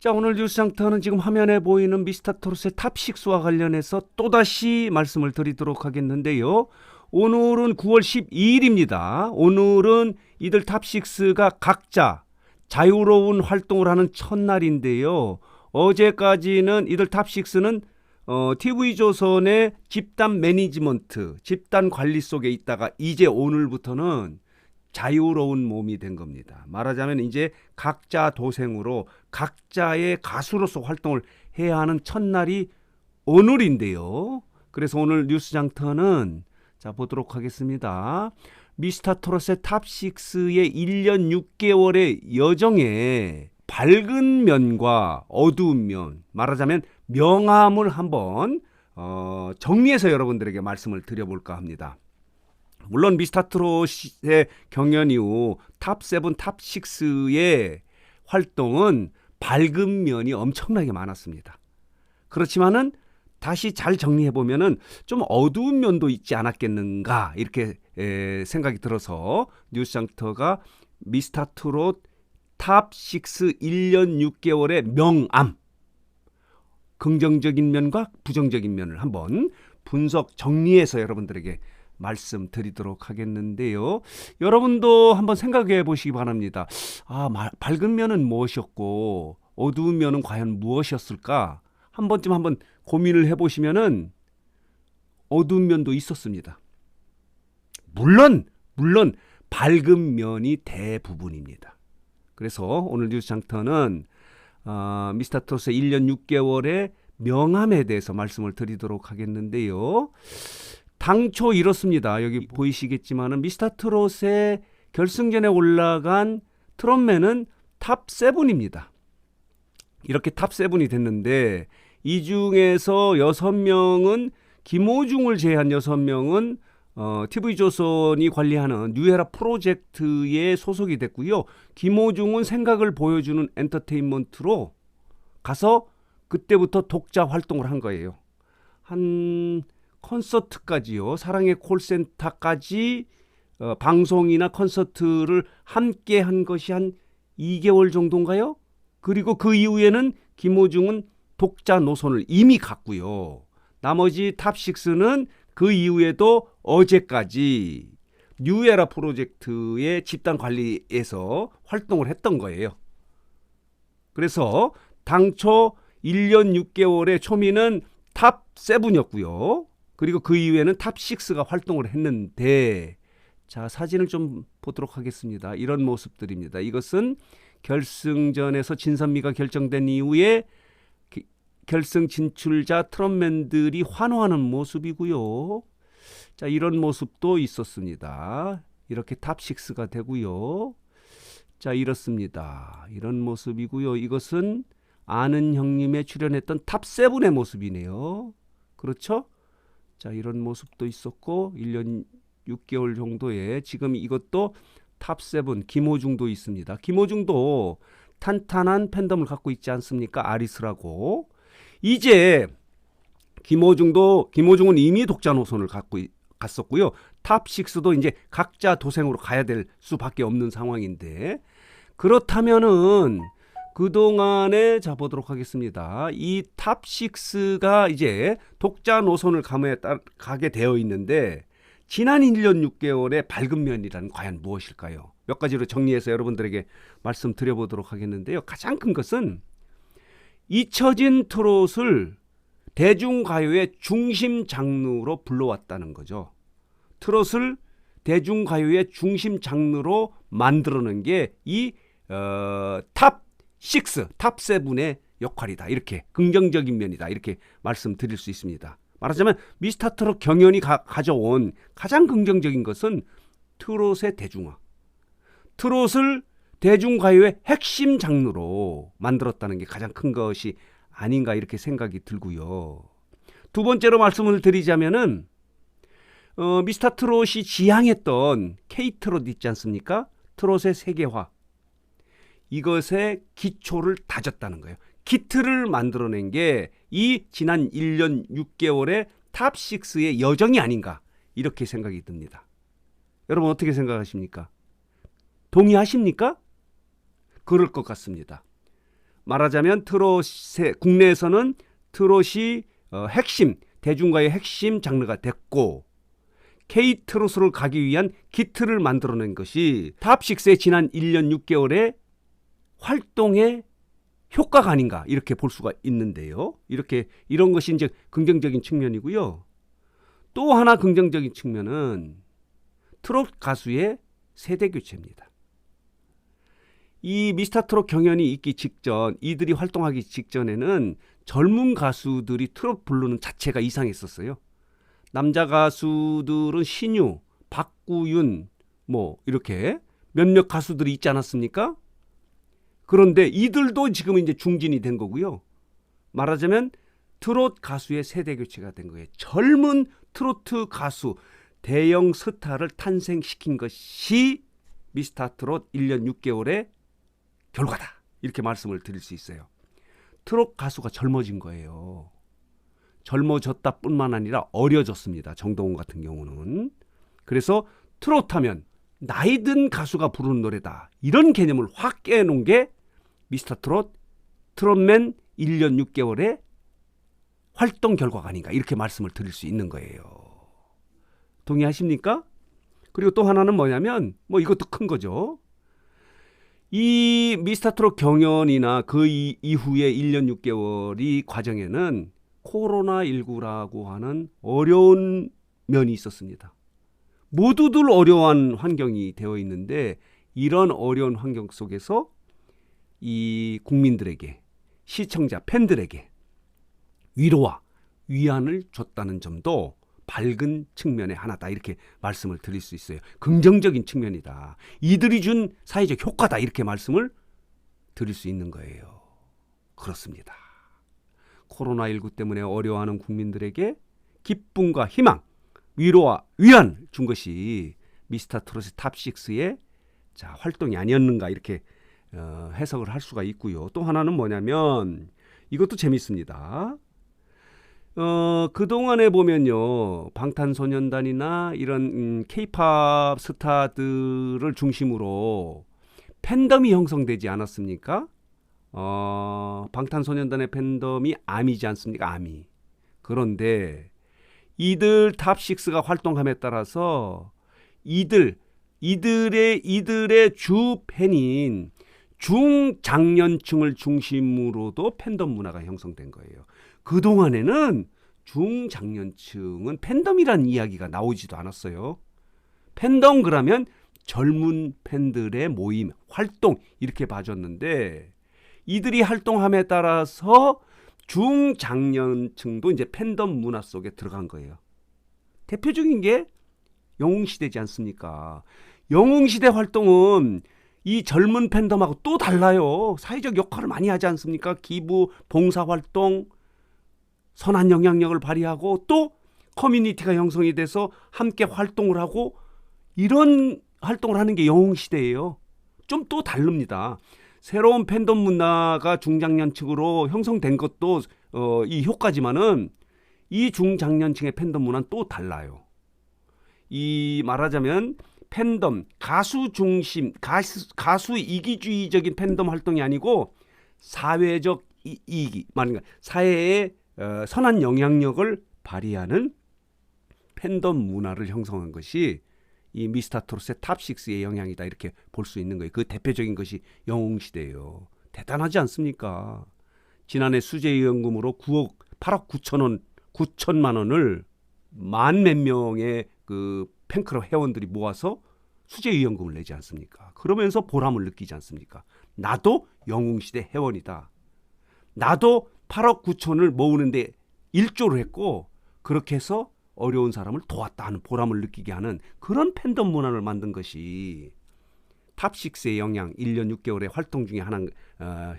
자, 오늘 뉴스장터는 지금 화면에 보이는 미스터트롯의 탑6와 관련해서 또다시 말씀을 드리도록 하겠는데요. 오늘은 9월 12일입니다. 오늘은 이들 탑6가 각자 자유로운 활동을 하는 첫날인데요. 어제까지는 이들 탑6는 TV조선의 집단 매니지먼트, 집단 관리 속에 있다가 이제 오늘부터는 자유로운 몸이 된 겁니다. 말하자면 이제 각자 도생으로 각자의 가수로서 활동을 해야 하는 첫날이 오늘인데요. 그래서 오늘 뉴스장터는 자 보도록 하겠습니다. 미스터트롯의 탑6의 1년 6개월의 여정에 밝은 면과 어두운 면, 말하자면 명암을 한번 정리해서 여러분들에게 말씀을 드려볼까 합니다. 물론 미스터트롯의 경연 이후 탑7, 탑6의 활동은 밝은 면이 엄청나게 많았습니다. 그렇지만은 다시 잘 정리해보면은 좀 어두운 면도 있지 않았겠는가 이렇게 생각이 들어서 뉴스장터가 미스터트롯 탑6 1년 6개월의 명암, 긍정적인 면과 부정적인 면을 한번 분석 정리해서 여러분들에게 말씀드리도록 하겠는데요. 여러분도 한번 생각해 보시기 바랍니다. 밝은 면은 무엇이었고 어두운 면은 과연 무엇이었을까? 한 번쯤 고민을 해보시면은 어두운 면도 있었습니다. 물론 밝은 면이 대부분입니다. 그래서 오늘 뉴스장터는 미스터트롯의 1년 6개월의 명암에 대해서 말씀을 드리도록 하겠는데요. 당초 이렇습니다. 여기 보이시겠지만은 미스터트롯의 결승전에 올라간 트롯맨은 탑7입니다. 이렇게 탑7이 됐는데 이 중에서 6명은 김호중을 제외한 6명은 TV조선이 관리하는 뉴에라 프로젝트에 소속이 됐고요. 김호중은 생각을 보여주는 엔터테인먼트로 가서 그때부터 독자 활동을 한 거예요. 한 콘서트까지요. 사랑의 콜센터까지 방송이나 콘서트를 함께 한 것이 한 2개월 정도인가요? 그리고 그 이후에는 김호중은 독자 노선을 이미 갔고요. 나머지 탑6는 그 이후에도 어제까지 뉴에라 프로젝트의 집단 관리에서 활동을 했던 거예요. 그래서 당초 1년 6개월의 초미는 탑7이었고요. 그리고 그 이후에는 탑6가 활동을 했는데 자 사진을 좀 보도록 하겠습니다. 이런 모습들입니다. 이것은 결승전에서 진선미가 결정된 이후에 결승 진출자 트롯맨들이 환호하는 모습이고요. 자 이런 모습도 있었습니다. 이렇게 탑6가 되고요. 자 이렇습니다. 이런 모습이고요. 이것은 아는 형님에 출연했던 탑7의 모습이네요. 그렇죠? 자 이런 모습도 있었고 1년 6개월 정도에 지금 이것도 탑7 김호중도 있습니다. 김호중도 탄탄한 팬덤을 갖고 있지 않습니까? 아리스라고. 이제 김호중은 이미 독자 노선을 갖고 갔었고요. 탑6도 이제 각자 도생으로 가야 될 수밖에 없는 상황인데 그렇다면은 그동안에 자 보도록 하겠습니다. 이 탑6가 이제 독자 노선을 가게 되어 있는데 지난 1년 6개월의 밝은 면이란 과연 무엇일까요? 몇 가지로 정리해서 여러분들에게 말씀드려보도록 하겠는데요. 가장 큰 것은 잊혀진 트롯을 대중가요의 중심 장르로 불러왔다는 거죠. 트롯을 대중가요의 중심 장르로 만들어낸 게 이 탑6, 탑7의 역할이다. 이렇게 긍정적인 면이다. 이렇게 말씀드릴 수 있습니다. 말하자면 미스터트롯 경연이 가져온 가장 긍정적인 것은 트롯의 대중화. 트롯을 대중가요의 핵심 장르로 만들었다는 게 가장 큰 것이 아닌가 이렇게 생각이 들고요. 두 번째로 말씀을 드리자면은 미스터트롯이 지향했던 K트롯 있지 않습니까? 트롯의 세계화. 이것의 기초를 다졌다는 거예요. 기틀을 만들어낸 게 이 지난 1년 6개월의 탑6의 여정이 아닌가 이렇게 생각이 듭니다. 여러분 어떻게 생각하십니까? 동의하십니까? 그럴 것 같습니다. 말하자면 트롯의 국내에서는 트롯이 핵심 대중가의 핵심 장르가 됐고 K-트롯으로 가기 위한 기틀을 만들어낸 것이 탑6의 지난 1년 6개월의 활동의 효과가 아닌가 이렇게 볼 수가 있는데요. 이런 것이 이제 긍정적인 측면이고요. 또 하나 긍정적인 측면은 트롯 가수의 세대 교체입니다. 이 미스터 트롯 경연이 있기 직전, 이들이 활동하기 직전에는 젊은 가수들이 트롯 부르는 자체가 이상했었어요. 남자 가수들은 신유, 박구윤 뭐 이렇게 몇몇 가수들이 있지 않았습니까? 그런데 이들도 지금 이제 중진이 된 거고요. 말하자면 트롯 가수의 세대 교체가 된 거예요. 젊은 트로트 가수, 대형 스타를 탄생시킨 것이 미스터 트롯 1년 6개월의 결과다. 이렇게 말씀을 드릴 수 있어요. 트롯 가수가 젊어진 거예요. 젊어졌다 뿐만 아니라 어려졌습니다. 정동원 같은 경우는. 그래서 트롯 하면 나이 든 가수가 부르는 노래다. 이런 개념을 확 깨놓은 게 미스터 트롯, 트롯맨 1년 6개월의 활동 결과가 아닌가 이렇게 말씀을 드릴 수 있는 거예요. 동의하십니까? 그리고 또 하나는 뭐냐면 이것도 큰 거죠. 이 미스터 트롯 경연이나 그 이후의 1년 6개월이 과정에는 코로나19라고 하는 어려운 면이 있었습니다. 모두들 어려운 환경이 되어 있는데 이런 어려운 환경 속에서 이 국민들에게, 시청자, 팬들에게 위로와 위안을 줬다는 점도 밝은 측면의 하나다 이렇게 말씀을 드릴 수 있어요. 긍정적인 측면이다. 이들이 준 사회적 효과다 이렇게 말씀을 드릴 수 있는 거예요. 그렇습니다. 코로나19 때문에 어려워하는 국민들에게 기쁨과 희망, 위로와 위안 준 것이 미스터 트롯의 탑6의 활동이 아니었는가 이렇게 해석을 할 수가 있고요. 또 하나는 뭐냐면 이것도 재밌습니다. 그동안에 보면요. 방탄소년단이나 이런 K-팝 스타들을 중심으로 팬덤이 형성되지 않았습니까? 방탄소년단의 팬덤이 아미지 않습니까? 아미. 그런데 이들 탑6가 활동함에 따라서 이들의 주 팬인 중장년층을 중심으로도 팬덤 문화가 형성된 거예요. 그동안에는 중장년층은 팬덤이라는 이야기가 나오지도 않았어요. 팬덤 그러면 젊은 팬들의 모임, 활동 이렇게 봐줬는데 이들이 활동함에 따라서 중장년층도 이제 팬덤 문화 속에 들어간 거예요. 대표적인 게 영웅시대지 않습니까? 영웅시대 활동은 이 젊은 팬덤하고 또 달라요. 사회적 역할을 많이 하지 않습니까? 기부, 봉사활동, 선한 영향력을 발휘하고 또 커뮤니티가 형성이 돼서 함께 활동을 하고 이런 활동을 하는 게 영웅시대예요. 좀 또 다릅니다. 새로운 팬덤 문화가 중장년층으로 형성된 것도 이 효과지만은 이 중장년층의 팬덤 문화는 또 달라요. 이 말하자면 팬덤, 가수 중심, 가수 이기주의적인 팬덤 활동이 아니고 사회적 이익이, 사회에 선한 영향력을 발휘하는 팬덤 문화를 형성한 것이 이 미스터 트롯의 탑6의 영향이다 이렇게 볼 수 있는 거예요. 그 대표적인 것이 영웅시대예요. 대단하지 않습니까? 지난해 수재위원금으로 8억 9천만 원을 만 몇 명의 그 팬클럽 회원들이 모아서 수재위원금을 내지 않습니까? 그러면서 보람을 느끼지 않습니까? 나도 영웅시대 회원이다. 나도 8억 9천을 모으는데 일조를 했고 그렇게 해서 어려운 사람을 도왔다 하는 보람을 느끼게 하는 그런 팬덤 문화를 만든 것이 탑6의 영향 1년 6개월의 활동 중에 하나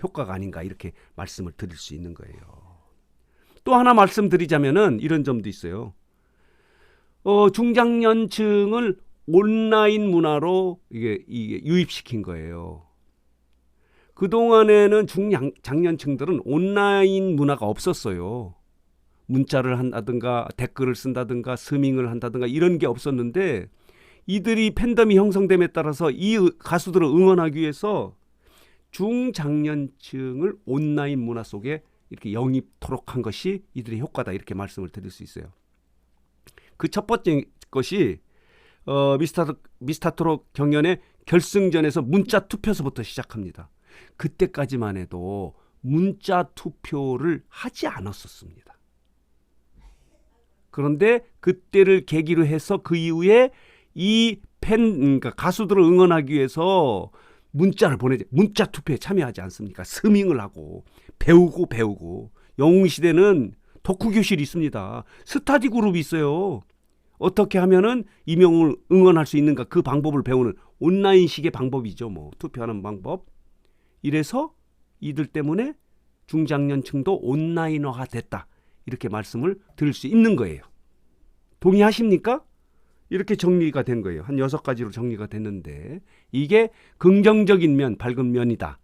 효과가 아닌가 이렇게 말씀을 드릴 수 있는 거예요. 또 하나 말씀드리자면은 이런 점도 있어요. 중장년층을 온라인 문화로 이게 유입시킨 거예요. 그동안에는 중장년층들은 온라인 문화가 없었어요. 문자를 한다든가 댓글을 쓴다든가 스밍을 한다든가 이런 게 없었는데 이들이 팬덤이 형성됨에 따라서 이 가수들을 응원하기 위해서 중장년층을 온라인 문화 속에 이렇게 영입토록 한 것이 이들의 효과다 이렇게 말씀을 드릴 수 있어요. 그 첫 번째 것이 미스터트롯 경연의 결승전에서 문자 투표서부터 시작합니다. 그때까지만 해도 문자 투표를 하지 않았었습니다. 그런데 그때를 계기로 해서 그 이후에 그러니까 가수들을 응원하기 위해서 문자를 문자 투표에 참여하지 않습니까? 스밍을 하고 배우고 영웅시대는 덕후교실이 있습니다. 스타디 그룹이 있어요. 어떻게 하면은 이명웅을 응원할 수 있는가 그 방법을 배우는 온라인식의 방법이죠. 뭐 투표하는 방법. 이래서 이들 때문에 중장년층도 온라인화가 됐다. 이렇게 말씀을 드릴 수 있는 거예요. 동의하십니까? 이렇게 정리가 된 거예요. 한 6가지로 정리가 됐는데 이게 긍정적인 면, 밝은 면이다.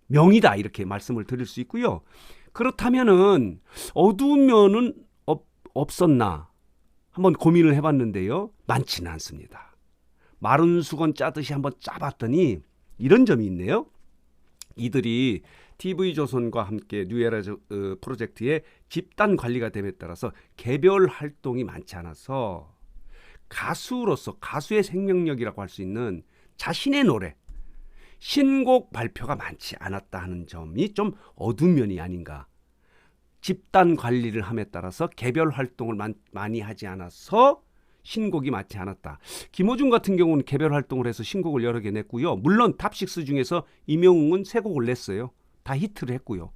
명이다. 이렇게 말씀을 드릴 수 있고요. 그렇다면은 어두운 면은 없었나? 한번 고민을 해봤는데요. 많지는 않습니다. 마른 수건 짜듯이 한번 짜봤더니 이런 점이 있네요. 이들이 TV조선과 함께 뉴에라 프로젝트의 집단 관리가 됨에 따라서 개별 활동이 많지 않아서 가수로서 가수의 생명력이라고 할 수 있는 자신의 노래, 신곡 발표가 많지 않았다 하는 점이 좀 어두운 면이 아닌가. 집단 관리를 함에 따라서 개별 활동을 많이 하지 않아서 신곡이 많지 않았다. 김호중 같은 경우는 개별 활동을 해서 신곡을 여러 개 냈고요. 물론 탑6 중에서 이명웅은 3곡을 냈어요. 다 히트를 했고요.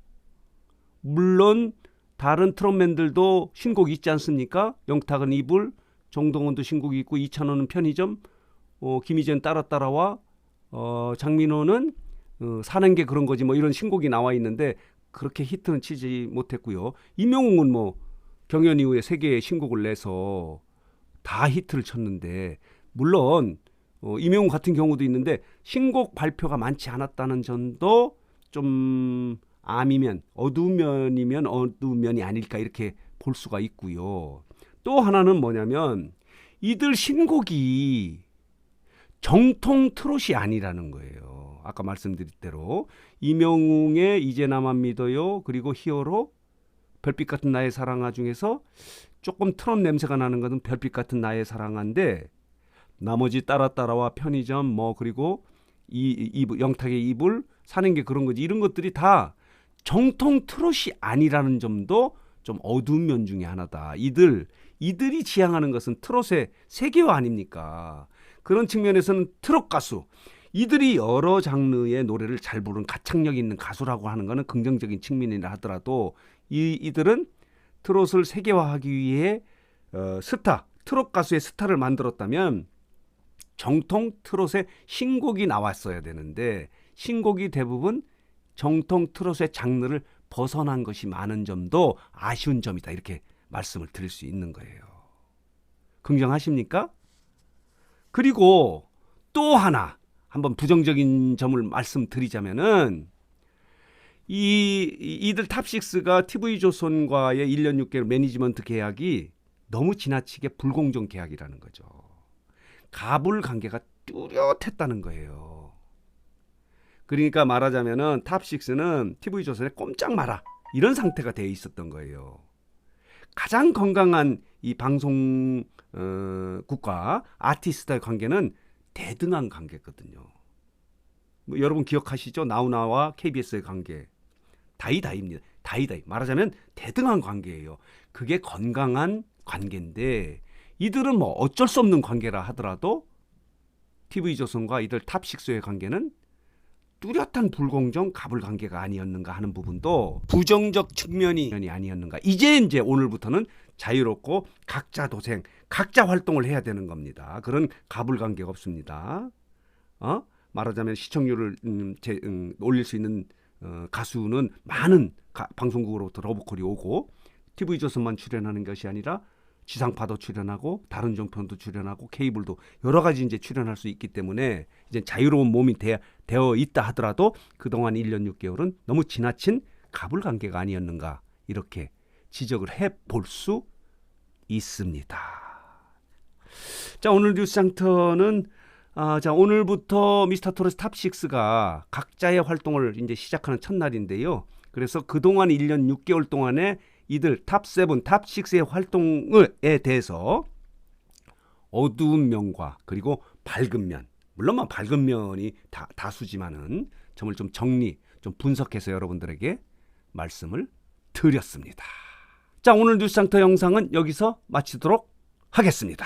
물론 다른 트롯맨들도 신곡이 있지 않습니까? 영탁은 이불, 정동원도 신곡이 있고 이찬원은 편의점, 김희재는 따라와, 장민호는 사는 게 그런 거지 뭐 이런 신곡이 나와 있는데 그렇게 히트는 치지 못했고요. 이명웅은 뭐 경연 이후에 3개의 신곡을 내서 다 히트를 쳤는데 물론 이명웅 같은 경우도 있는데 신곡 발표가 많지 않았다는 점도 좀 암이면 어두운 면이면 어두운 면이 아닐까 이렇게 볼 수가 있고요. 또 하나는 뭐냐면 이들 신곡이 정통 트롯이 아니라는 거예요. 아까 말씀드린 대로 이명웅의 이제 나만 믿어요. 그리고 히어로 별빛 같은 나의 사랑아 중에서 조금 트롯 냄새가 나는 것은 별빛 같은 나의 사랑아인데 나머지 따라와 편의점 뭐 그리고 영탁의 이불 사는 게 그런 거지 이런 것들이 다 정통 트롯이 아니라는 점도 좀 어두운 면 중에 하나다. 이들이 지향하는 것은 트롯의 세계화 아닙니까? 그런 측면에서는 트롯 가수 이들이 여러 장르의 노래를 잘 부르는 가창력 있는 가수라고 하는 것은 긍정적인 측면이라 하더라도 이들은 트롯을 세계화하기 위해 트롯 가수의 스타를 만들었다면 정통 트롯의 신곡이 나왔어야 되는데 신곡이 대부분 정통 트롯의 장르를 벗어난 것이 많은 점도 아쉬운 점이다. 이렇게 말씀을 드릴 수 있는 거예요. 긍정하십니까? 그리고 또 하나 한번 부정적인 점을 말씀드리자면은 이들 탑6가 TV조선과의 1년 6개월 매니지먼트 계약이 너무 지나치게 불공정 계약이라는 거죠. 갑을 관계가 뚜렷했다는 거예요. 그러니까 말하자면은 탑6는 TV조선에 꼼짝 마라 이런 상태가 돼 있었던 거예요. 가장 건강한 이 방송국과 아티스트의 관계는 대등한 관계거든요. 뭐 여러분 기억하시죠? 나우나와 KBS의 관계. 다이다이입니다. 다이다이. 말하자면 대등한 관계예요. 그게 건강한 관계인데 이들은 뭐 어쩔 수 없는 관계라 하더라도 TV조선과 이들 탑6의 관계는 뚜렷한 불공정 갑을 관계가 아니었는가 하는 부분도 부정적 측면이 아니었는가. 이제 오늘부터는 자유롭고 각자 도생, 각자 활동을 해야 되는 겁니다. 그런 갑을 관계가 없습니다. 말하자면 시청률을 올릴 수 있는 가수는 많은 방송국으로부터 러브콜이 오고 TV조선만 출연하는 것이 아니라 지상파도 출연하고 다른 종편도 출연하고 케이블도 여러 가지 이제 출연할 수 있기 때문에 이제 자유로운 몸이 되어 있다 하더라도 그동안 1년 6개월은 너무 지나친 갑을 관계가 아니었는가 이렇게 지적을 해볼 수 있습니다. 자, 오늘 뉴스장터는 자, 오늘부터 미스터 트롯 탑6가 각자의 활동을 이제 시작하는 첫날인데요. 그래서 그동안 1년 6개월 동안에 이들 탑7, 탑6의 활동에 대해서 어두운 면과 그리고 밝은 면, 물론 밝은 면이 다수지만은 점을 좀 정리, 좀 분석해서 여러분들에게 말씀을 드렸습니다. 자, 오늘 뉴스상터 영상은 여기서 마치도록 하겠습니다.